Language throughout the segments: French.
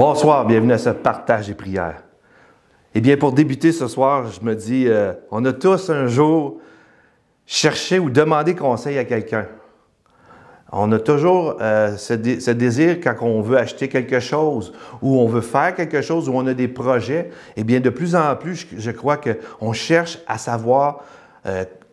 Bonsoir, bienvenue à ce partage des prières. Eh bien, pour débuter ce soir, je me dis, on a tous un jour cherché ou demandé conseil à quelqu'un. On a toujours ce désir quand on veut acheter quelque chose ou on veut faire quelque chose ou on a des projets. Eh bien, de plus en plus, je crois qu'on cherche à savoir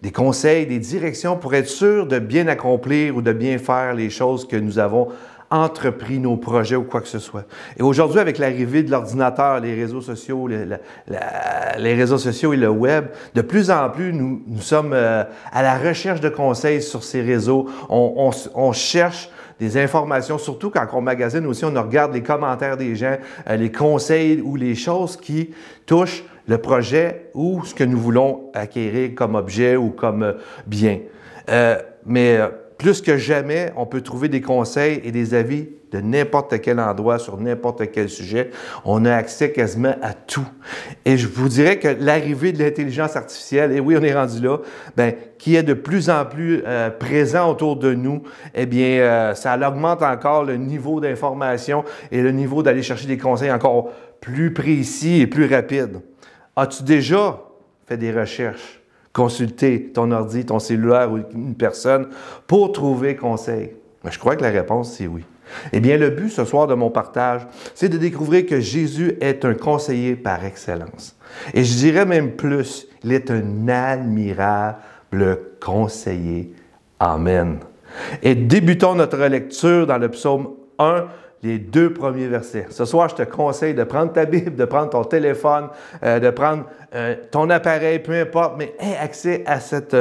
des conseils, des directions pour être sûr de bien accomplir ou de bien faire les choses que nous avons entrepris, nos projets ou quoi que ce soit. Et aujourd'hui, avec l'arrivée de l'ordinateur, les réseaux sociaux, les réseaux sociaux et le web, de plus en plus, nous sommes à la recherche de conseils sur ces réseaux. On cherche des informations, surtout quand on magasine aussi, on regarde les commentaires des gens, les conseils ou les choses qui touchent le projet ou ce que nous voulons acquérir comme objet ou comme bien. Mais plus que jamais, on peut trouver des conseils et des avis de n'importe quel endroit, sur n'importe quel sujet. On a accès quasiment à tout. Et je vous dirais que l'arrivée de l'intelligence artificielle, et oui, on est rendu là, bien, qui est de plus en plus présent autour de nous, eh bien, ça augmente encore le niveau d'information et le niveau d'aller chercher des conseils encore plus précis et plus rapides. As-tu déjà fait des recherches? Consulter ton ordi, ton cellulaire ou une personne pour trouver conseil? Je crois que la réponse, c'est oui. Eh bien, le but ce soir de mon partage, c'est de découvrir que Jésus est un conseiller par excellence. Et je dirais même plus, il est un admirable conseiller. Amen. Et débutons notre lecture dans le psaume 1, les 2 premiers versets. Ce soir, je te conseille de prendre ta Bible, de prendre ton téléphone, de prendre ton appareil, peu importe, mais aie accès à cette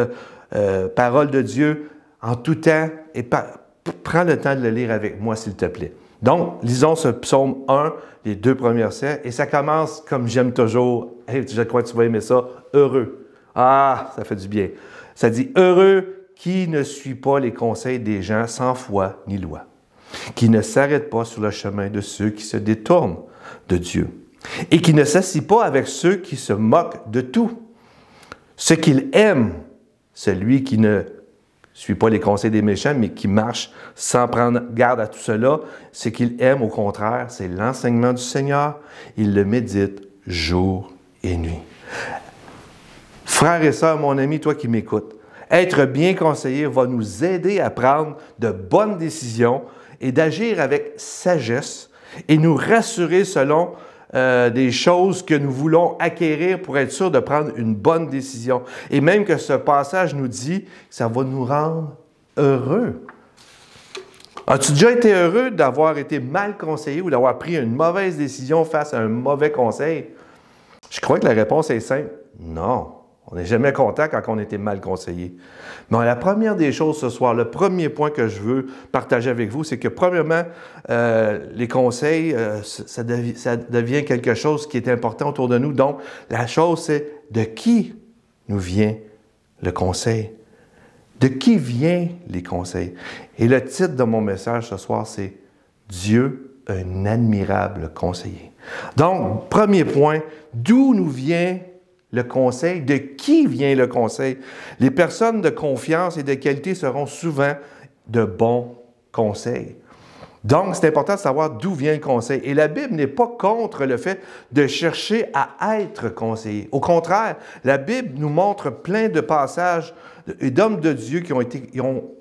parole de Dieu en tout temps et prends le temps de le lire avec moi, s'il te plaît. Donc, lisons ce psaume 1, les 2 premiers versets, et ça commence comme j'aime toujours. Hey, je crois que tu vas aimer ça. Heureux. Ah, ça fait du bien. Ça dit, heureux qui ne suit pas les conseils des gens sans foi ni loi, qui ne s'arrête pas sur le chemin de ceux qui se détournent de Dieu et qui ne s'assit pas avec ceux qui se moquent de tout. Ce qu'il aime, celui qui ne suit pas les conseils des méchants, mais qui marche sans prendre garde à tout cela, ce qu'il aime, au contraire, c'est l'enseignement du Seigneur. Il le médite jour et nuit. Frères et sœurs, mon ami, toi qui m'écoutes, être bien conseillé va nous aider à prendre de bonnes décisions et d'agir avec sagesse et nous rassurer selon des choses que nous voulons acquérir pour être sûr de prendre une bonne décision. Et même que ce passage nous dit que ça va nous rendre heureux. As-tu déjà été heureux d'avoir été mal conseillé ou d'avoir pris une mauvaise décision face à un mauvais conseil? Je crois que la réponse est simple. Non. On n'est jamais content quand on a été mal conseillé. Mais la première des choses ce soir, le premier point que je veux partager avec vous, c'est que premièrement, les conseils, ça devient quelque chose qui est important autour de nous. Donc, la chose, c'est de qui nous vient le conseil? De qui viennent les conseils? Et le titre de mon message ce soir, c'est « Dieu, un admirable conseiller ». Donc, premier point, d'où nous vient le conseil? De qui vient le conseil? Les personnes de confiance et de qualité seront souvent de bons conseils. Donc, c'est important de savoir d'où vient le conseil. Et la Bible n'est pas contre le fait de chercher à être conseillé. Au contraire, la Bible nous montre plein de passages d'hommes de Dieu qui ont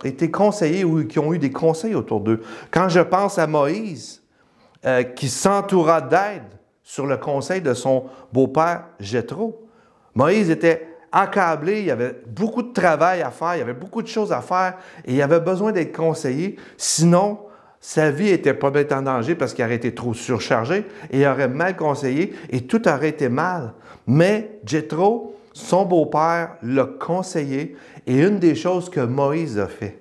été conseillés ou qui ont eu des conseils autour d'eux. Quand je pense à Moïse, qui s'entoura d'aide sur le conseil de son beau-père Jéthro, Moïse était accablé, il y avait beaucoup de travail à faire, il y avait beaucoup de choses à faire et il avait besoin d'être conseillé. Sinon, sa vie était pas mettre en danger parce qu'il aurait été trop surchargé et il aurait mal conseillé et tout aurait été mal. Mais Jéthro, son beau-père, l'a conseillé et une des choses que Moïse a fait,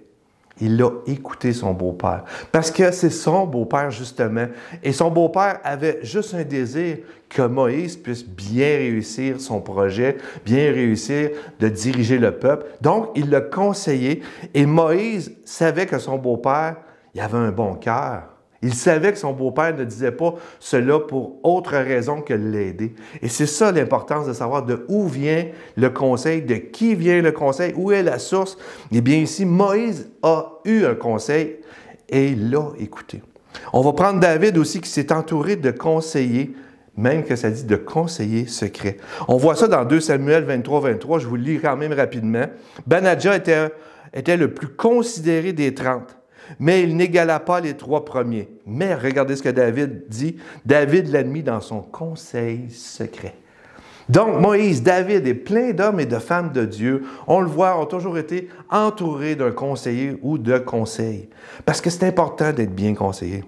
il a écouté son beau-père. Parce que c'est son beau-père, justement. Et son beau-père avait juste un désir que Moïse puisse bien réussir son projet, bien réussir de diriger le peuple. Donc, il l'a conseillé. Et Moïse savait que son beau-père, il avait un bon cœur. Il savait que son beau-père ne disait pas cela pour autre raison que l'aider. Et c'est ça l'importance de savoir de où vient le conseil, de qui vient le conseil, où est la source. Eh bien ici, Moïse a eu un conseil et il l'a écouté. On va prendre David aussi qui s'est entouré de conseillers, même que ça dit de conseillers secrets. On voit ça dans 2 Samuel 23, je vous le lis quand même rapidement. Benadja était le plus considéré des 30, mais il n'égala pas les 3 premiers. Mais regardez ce que David dit. David l'a mis dans son conseil secret. Donc, Moïse, David et plein d'hommes et de femmes de Dieu, on le voit, ont toujours été entourés d'un conseiller ou de conseils. Parce que c'est important d'être bien conseillé.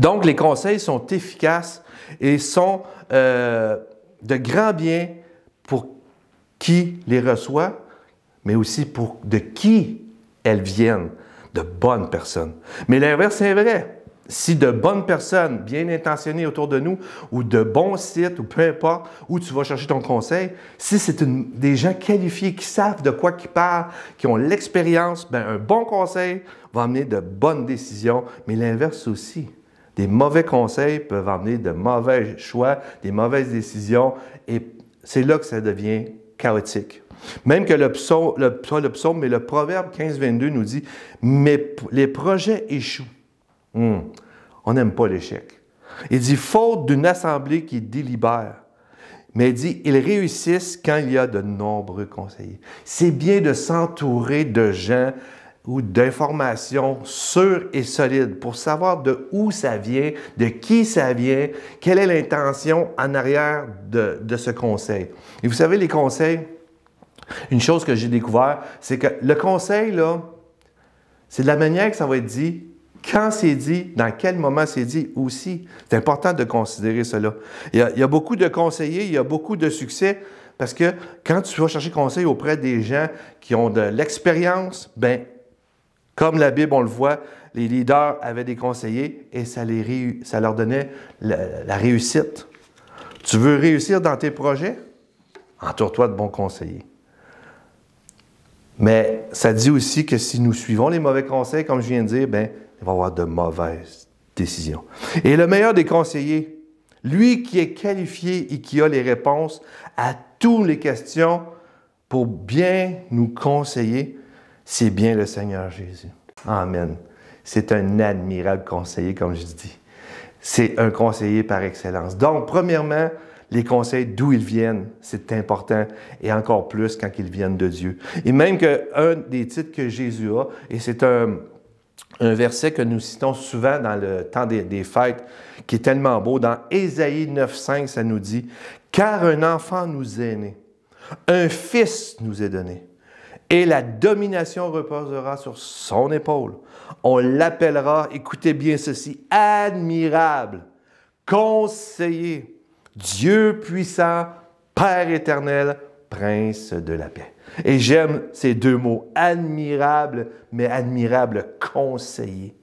Donc, les conseils sont efficaces et sont de grand bien pour qui les reçoit, mais aussi pour de qui elles viennent, de bonnes personnes. Mais l'inverse est vrai. Si de bonnes personnes bien intentionnées autour de nous, ou de bons sites, ou peu importe, où tu vas chercher ton conseil, si c'est des gens qualifiés qui savent de quoi ils parlent, qui ont l'expérience, bien, un bon conseil va amener de bonnes décisions, mais l'inverse aussi. Des mauvais conseils peuvent amener de mauvais choix, des mauvaises décisions, et c'est là que ça devient chaotique. Même que le psaume, mais le Proverbe 15-22 nous dit « Mais les projets échouent. » On n'aime pas l'échec. Il dit « Faute d'une assemblée qui délibère. » Mais il dit « Ils réussissent quand il y a de nombreux conseillers. » C'est bien de s'entourer de gens ou d'informations sûres et solides pour savoir de où ça vient, de qui ça vient, quelle est l'intention en arrière de ce conseil. Et vous savez, les conseils, une chose que j'ai découvert, c'est que le conseil, là, c'est de la manière que ça va être dit, quand c'est dit, dans quel moment c'est dit aussi. C'est important de considérer cela. Il y a beaucoup de conseillers, il y a beaucoup de succès, parce que quand tu vas chercher conseil auprès des gens qui ont de l'expérience, bien, comme la Bible, on le voit, les leaders avaient des conseillers et ça leur donnait la réussite. Tu veux réussir dans tes projets? Entoure-toi de bons conseillers. Mais ça dit aussi que si nous suivons les mauvais conseils, comme je viens de dire, bien, il va y avoir de mauvaises décisions. Et le meilleur des conseillers, lui qui est qualifié et qui a les réponses à toutes les questions pour bien nous conseiller, c'est bien le Seigneur Jésus. Amen. C'est un admirable conseiller, comme je dis. C'est un conseiller par excellence. Donc, premièrement, les conseils, d'où ils viennent, c'est important, et encore plus quand ils viennent de Dieu. Et même qu'un des titres que Jésus a, et c'est un verset que nous citons souvent dans le temps des fêtes, qui est tellement beau, dans Ésaïe 9,5, ça nous dit « Car un enfant nous est né, un fils nous est donné, et la domination reposera sur son épaule. On l'appellera, écoutez bien ceci, admirable, conseiller, Dieu puissant, Père éternel, Prince de la paix. » Et j'aime ces deux mots, admirable, mais admirable conseiller.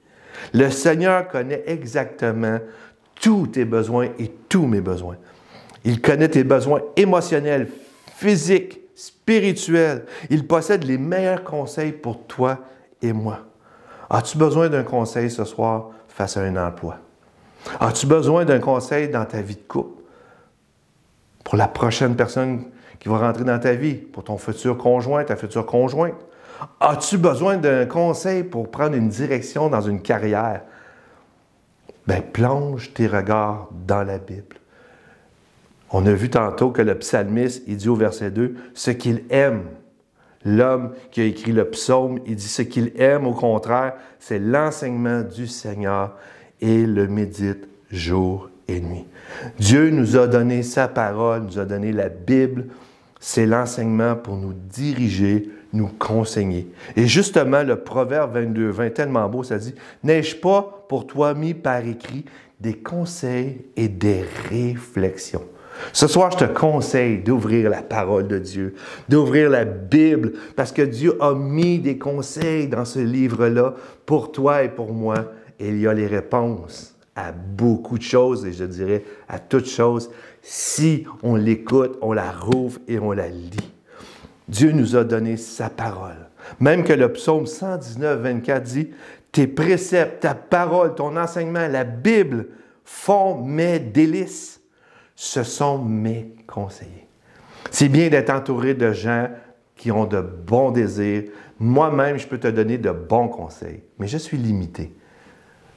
Le Seigneur connaît exactement tous tes besoins et tous mes besoins. Il connaît tes besoins émotionnels, physiques, spirituels. Il possède les meilleurs conseils pour toi et moi. As-tu besoin d'un conseil ce soir face à un emploi? As-tu besoin d'un conseil dans ta vie de couple? Pour la prochaine personne qui va rentrer dans ta vie, pour ton futur conjoint, ta future conjointe? As-tu besoin d'un conseil pour prendre une direction dans une carrière? Bien, plonge tes regards dans la Bible. On a vu tantôt que le psalmiste, il dit au verset 2, ce qu'il aime. L'homme qui a écrit le psaume, il dit ce qu'il aime, au contraire, c'est l'enseignement du Seigneur et le médite jour et nuit. Dieu nous a donné sa parole, nous a donné la Bible. C'est l'enseignement pour nous diriger, nous conseiller. Et justement, le Proverbe 22-20, tellement beau, ça dit « N'ai-je pas pour toi mis par écrit des conseils et des réflexions? » Ce soir, je te conseille d'ouvrir la parole de Dieu, d'ouvrir la Bible, parce que Dieu a mis des conseils dans ce livre-là pour toi et pour moi. Et il y a les réponses à beaucoup de choses, et je dirais à toutes choses, si on l'écoute, on la rouvre et on la lit. Dieu nous a donné sa parole. Même que le psaume 119, 24 dit « Tes préceptes, ta parole, ton enseignement, la Bible font mes délices. Ce sont mes conseillers. » C'est bien d'être entouré de gens qui ont de bons désirs. Moi-même, je peux te donner de bons conseils, mais je suis limité.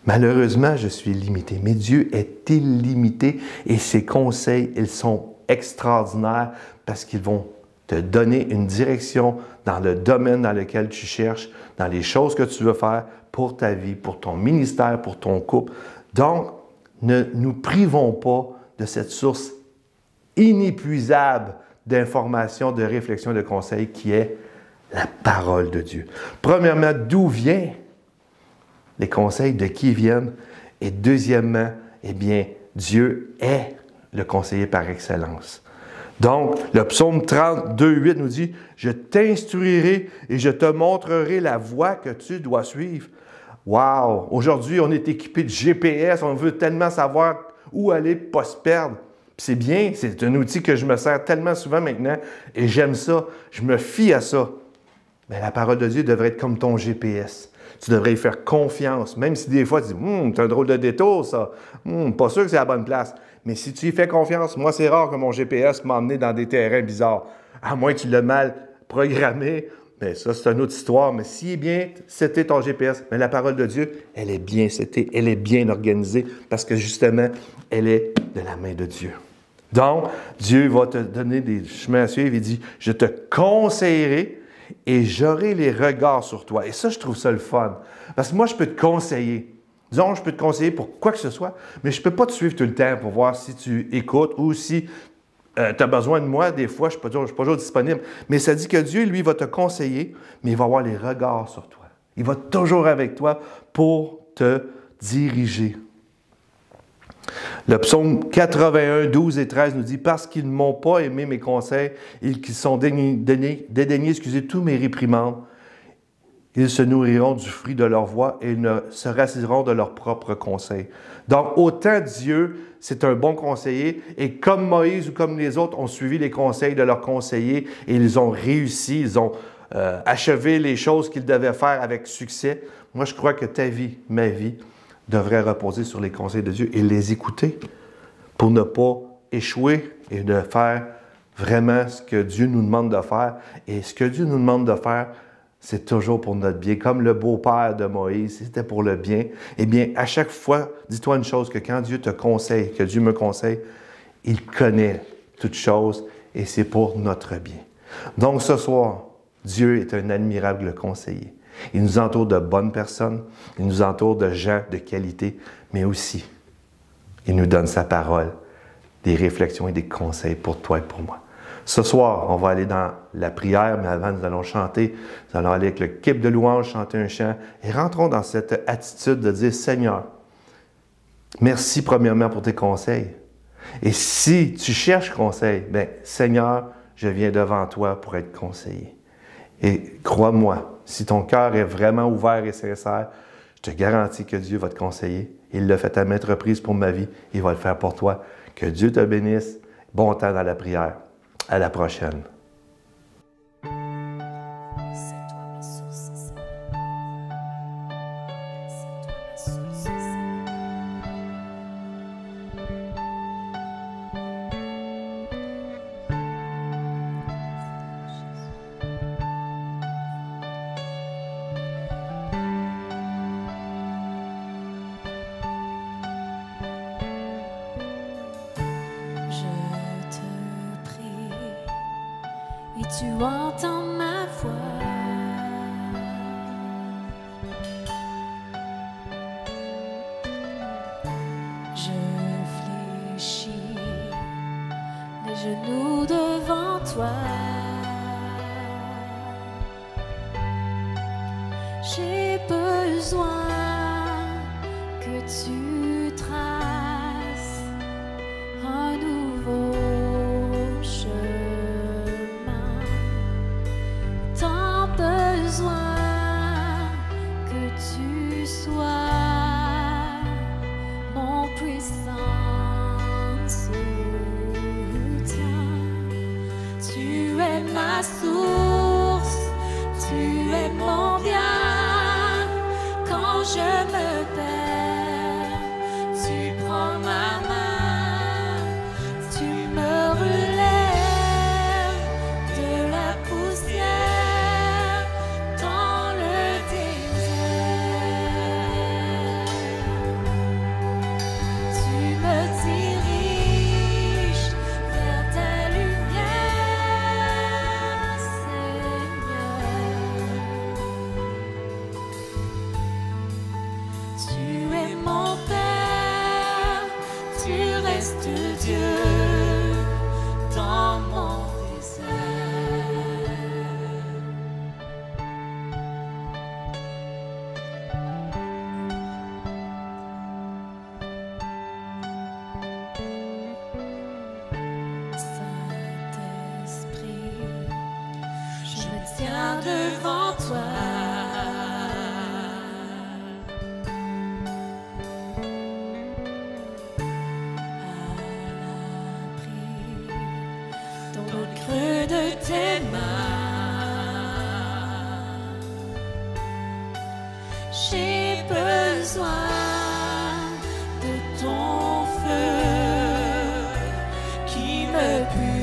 Malheureusement, je suis limité, mais Dieu est illimité et ses conseils, ils sont extraordinaires parce qu'ils vont te donner une direction dans le domaine dans lequel tu cherches, dans les choses que tu veux faire pour ta vie, pour ton ministère, pour ton couple. Donc, ne nous privons pas de cette source inépuisable d'informations, de réflexions, de conseils qui est la parole de Dieu. Premièrement, d'où viennent les conseils, de qui viennent? Et deuxièmement, eh bien, Dieu est le conseiller par excellence. Donc, le psaume 32, 8 nous dit « Je t'instruirai et je te montrerai la voie que tu dois suivre. » Wow! Aujourd'hui, on est équipé de GPS, on veut tellement savoir où aller pour ne pas se perdre. C'est bien, c'est un outil que je me sers tellement souvent maintenant et j'aime ça, je me fie à ça. Mais la parole de Dieu devrait être comme ton GPS. Tu devrais y faire confiance, même si des fois tu dis « c'est un drôle de détour ça, pas sûr que c'est la bonne place ». Mais si tu y fais confiance, moi c'est rare que mon GPS m'emmène dans des terrains bizarres. À moins que tu l'aies mal programmé, mais ça c'est une autre histoire. Mais s'il est bien, c'était ton GPS. Mais la parole de Dieu, elle est bien setée, elle est bien organisée parce que justement, elle est de la main de Dieu. Donc, Dieu va te donner des chemins à suivre. Il dit « Je te conseillerai et j'aurai les regards sur toi. » Et ça, je trouve ça le fun. Parce que moi, je peux te conseiller. Disons, je peux te conseiller pour quoi que ce soit, mais je ne peux pas te suivre tout le temps pour voir si tu écoutes ou si tu as besoin de moi. Des fois, je ne suis pas toujours disponible. Mais ça dit que Dieu, lui, va te conseiller, mais il va avoir les regards sur toi. Il va toujours avec toi pour te diriger. Le psaume 81, 12 et 13 nous dit « Parce qu'ils ne m'ont pas aimé mes conseils, ils qui sont dédaignés, tous mes réprimandes, ils se nourriront du fruit de leur voix et ils ne se rassisiront de leurs propres conseils. » Donc, autant Dieu, c'est un bon conseiller, et comme Moïse ou comme les autres ont suivi les conseils de leurs conseillers et ils ont réussi, ils ont achevé les choses qu'ils devaient faire avec succès, moi je crois que ta vie, ma vie, devrait reposer sur les conseils de Dieu et les écouter pour ne pas échouer et de faire vraiment ce que Dieu nous demande de faire. Et ce que Dieu nous demande de faire, c'est toujours pour notre bien. Comme le beau-père de Moïse, c'était pour le bien. Eh bien, à chaque fois, dis-toi une chose, que quand Dieu te conseille, que Dieu me conseille, il connaît toutes choses et c'est pour notre bien. Donc ce soir, Dieu est un admirable conseiller. Il nous entoure de bonnes personnes, il nous entoure de gens de qualité, mais aussi, il nous donne sa parole, des réflexions et des conseils pour toi et pour moi. Ce soir, on va aller dans la prière, mais avant, nous allons chanter. Nous allons aller avec le kip de louange, chanter un chant, et rentrons dans cette attitude de dire, Seigneur, merci premièrement pour tes conseils. Et si tu cherches conseil, bien, Seigneur, je viens devant toi pour être conseillé. Et crois-moi, si ton cœur est vraiment ouvert et sincère, je te garantis que Dieu va te conseiller. Il l'a fait à maintes reprises pour ma vie. Il va le faire pour toi. Que Dieu te bénisse. Bon temps dans la prière. À la prochaine. C'est toi ma source, Seigneur. C'est toi ma source, Seigneur. Et tu entends ma voix. Je fléchis les genoux devant toi. J'ai besoin que tu traces un nouveau chemin. Tant besoin que tu sois mon puissant soutien. Tu es ma source, tu es mon bien. Quand je me perds, tu prends ma main, tu me relèves de la poussière dans le désert. tiens devant toi. Dans le creux de tes mains, j'ai besoin de ton feu qui me purifie.